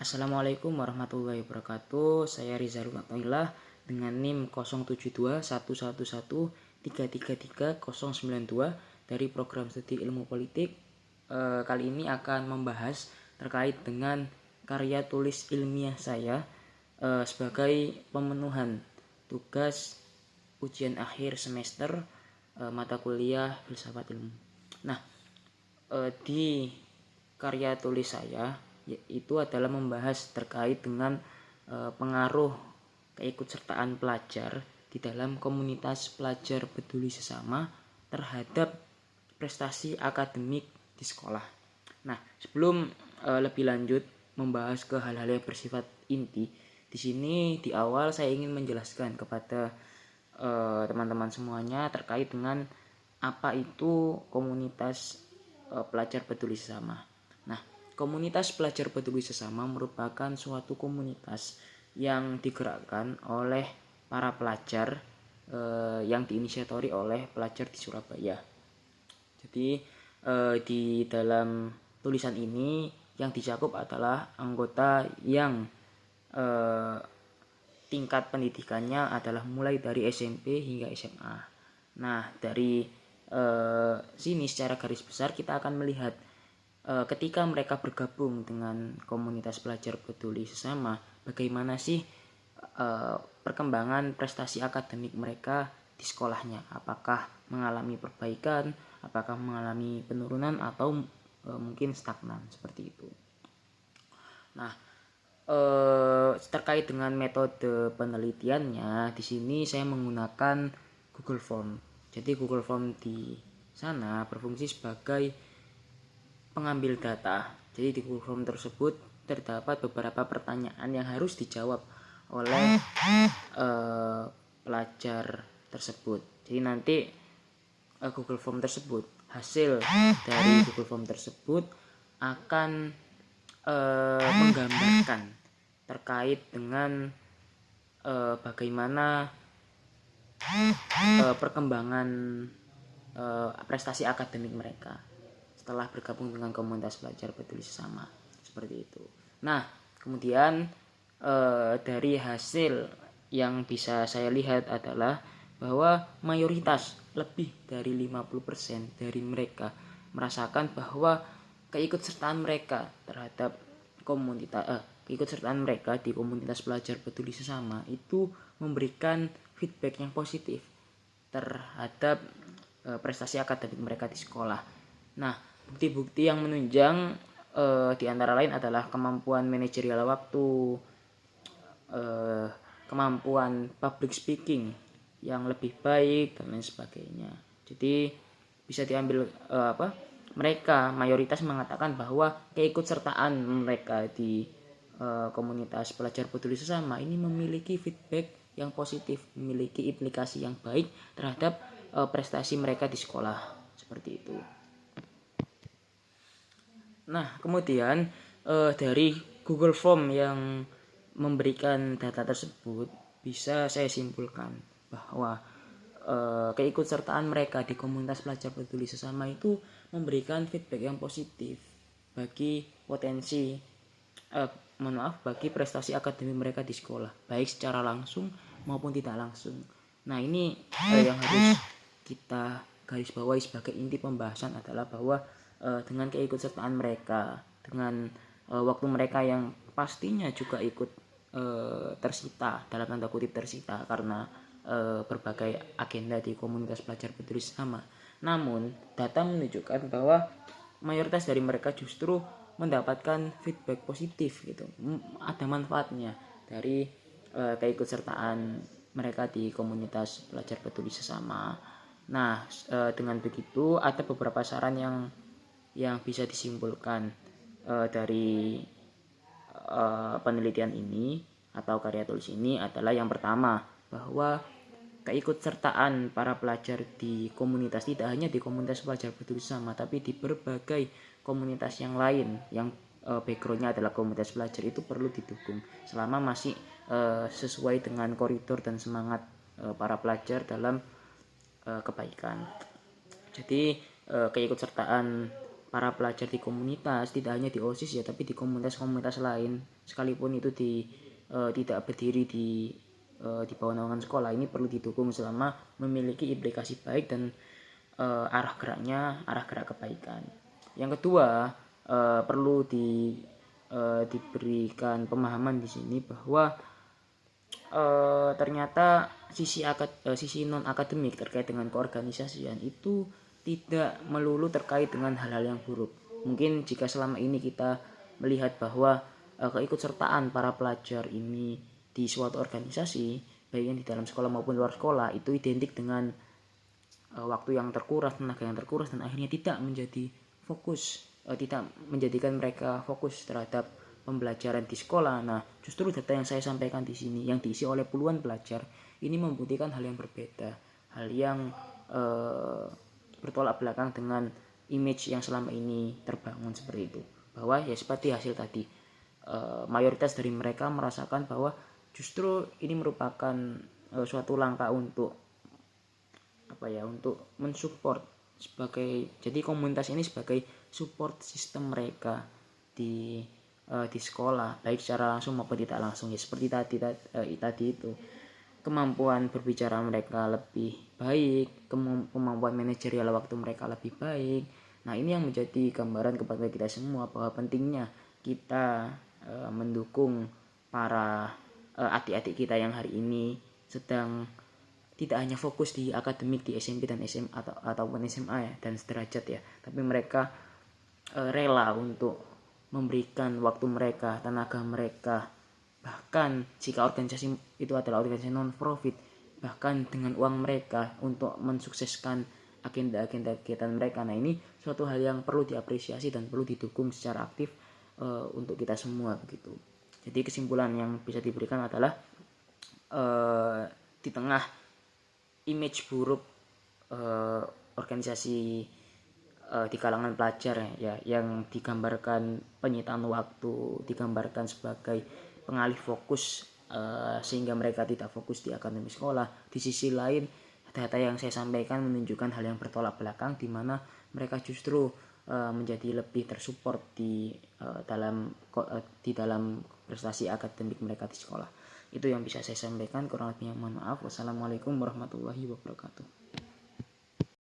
Assalamualaikum warahmatullahi wabarakatuh. Saya Rizalul Athaillah dengan NIM 072111333092 dari program studi ilmu politik. Kali ini akan membahas terkait dengan karya tulis ilmiah saya sebagai pemenuhan tugas ujian akhir semester mata kuliah filsafat ilmu. Nah, di karya tulis saya itu adalah membahas terkait dengan pengaruh keikutsertaan pelajar di dalam komunitas pelajar peduli sesama terhadap prestasi akademik di sekolah. Nah, sebelum lebih lanjut membahas ke hal-hal yang bersifat inti, di sini di awal saya ingin menjelaskan kepada teman-teman semuanya terkait dengan apa itu komunitas pelajar peduli sesama. Nah, komunitas pelajar peduli sesama merupakan suatu komunitas yang digerakkan oleh para pelajar yang diinisiatori oleh pelajar di Surabaya. Jadi di dalam tulisan ini yang dicakup adalah anggota yang tingkat pendidikannya adalah mulai dari SMP hingga SMA. Nah, dari sini secara garis besar kita akan melihat ketika mereka bergabung dengan komunitas pelajar peduli sesama, bagaimana sih perkembangan prestasi akademik mereka di sekolahnya, apakah mengalami perbaikan, apakah mengalami penurunan atau mungkin stagnan seperti itu. Nah, terkait dengan metode penelitiannya, di sini saya menggunakan Google Form. Jadi Google Form di sana berfungsi sebagai pengambil data. Jadi di Google Form tersebut terdapat beberapa pertanyaan yang harus dijawab oleh pelajar tersebut. Jadi nanti Google Form tersebut, hasil dari Google Form tersebut akan menggambarkan terkait dengan bagaimana perkembangan prestasi akademik mereka setelah bergabung dengan komunitas pelajar peduli sesama, seperti itu. Nah, kemudian dari hasil yang bisa saya lihat adalah bahwa mayoritas lebih dari 50% dari mereka merasakan bahwa keikutsertaan mereka terhadap keikutsertaan mereka di komunitas pelajar peduli sesama itu memberikan feedback yang positif terhadap prestasi akademik mereka di sekolah. Nah, bukti-bukti yang menunjang di antara lain adalah kemampuan manajerial waktu, kemampuan public speaking yang lebih baik dan lain sebagainya. Jadi bisa diambil mereka mayoritas mengatakan bahwa keikutsertaan mereka di komunitas pelajar peduli sesama ini memiliki feedback yang positif, memiliki implikasi yang baik terhadap prestasi mereka di sekolah, seperti itu. Nah, kemudian dari Google Form yang memberikan data tersebut bisa saya simpulkan bahwa keikutsertaan mereka di komunitas pelajar peduli sesama itu memberikan feedback yang positif bagi potensi bagi prestasi akademik mereka di sekolah, baik secara langsung maupun tidak langsung. Nah, ini yang harus kita garis bawahi sebagai inti pembahasan adalah bahwa dengan keikutsertaan mereka, dengan waktu mereka yang pastinya juga ikut tersita, dalam tanda kutip tersita, karena berbagai agenda di komunitas pelajar peduli sesama. Namun, data menunjukkan bahwa mayoritas dari mereka justru mendapatkan feedback positif gitu. Ada manfaatnya dari keikutsertaan mereka di komunitas pelajar peduli sesama. Nah, dengan begitu ada beberapa saran yang bisa disimpulkan dari penelitian ini atau karya tulis ini adalah yang pertama, bahwa keikutsertaan para pelajar di komunitas tidak hanya di komunitas pelajar peduli sesama tapi di berbagai komunitas yang lain yang backgroundnya adalah komunitas pelajar itu perlu didukung selama masih sesuai dengan koridor dan semangat para pelajar dalam kebaikan. Jadi keikutsertaan para pelajar di komunitas, tidak hanya di OSIS ya, tapi di komunitas-komunitas lain, sekalipun itu tidak berdiri di bawah naungan sekolah, ini perlu didukung selama memiliki implikasi baik dan arah gerak kebaikan. Yang kedua, perlu diberikan pemahaman di sini bahwa ternyata sisi non akademik terkait dengan keorganisasian itu tidak melulu terkait dengan hal-hal yang buruk. Mungkin jika selama ini kita melihat bahwa keikutsertaan para pelajar ini di suatu organisasi, baik yang di dalam sekolah maupun luar sekolah, itu identik dengan waktu yang terkuras, tenaga yang terkuras, dan akhirnya tidak menjadikan mereka fokus terhadap pembelajaran di sekolah. Nah, justru data yang saya sampaikan di sini yang diisi oleh puluhan pelajar ini membuktikan hal yang berbeda, hal yang bertolak belakang dengan image yang selama ini terbangun seperti itu. Bahwa ya seperti hasil tadi, mayoritas dari mereka merasakan bahwa justru ini merupakan suatu langkah untuk untuk mensupport jadi komunitas ini sebagai support sistem mereka di sekolah, baik secara langsung maupun tidak langsung, ya seperti tadi itu kemampuan berbicara mereka lebih baik, kemampuan manajerial waktu mereka lebih baik. Nah, ini yang menjadi gambaran kepada kita semua bahwa pentingnya kita mendukung para adik-adik kita yang hari ini sedang tidak hanya fokus di akademik di SMP dan SMA ataupun SMA ya, dan sederajat ya, tapi mereka rela untuk memberikan waktu mereka, tenaga mereka, bahkan jika organisasi itu adalah organisasi non profit, bahkan dengan uang mereka untuk mensukseskan agenda-agenda kegiatan mereka. Nah, ini suatu hal yang perlu diapresiasi dan perlu didukung secara aktif untuk kita semua begitu. Jadi kesimpulan yang bisa diberikan adalah di tengah image buruk organisasi di kalangan pelajar ya, yang digambarkan penyitaan waktu, digambarkan sebagai pengalih fokus sehingga mereka tidak fokus di akademi sekolah. Di sisi lain, data yang saya sampaikan menunjukkan hal yang bertolak belakang, di mana mereka justru menjadi lebih tersupport di dalam prestasi akademik mereka di sekolah. Itu yang bisa saya sampaikan, kurang lebihnya mohon maaf. Wassalamualaikum warahmatullahi wabarakatuh.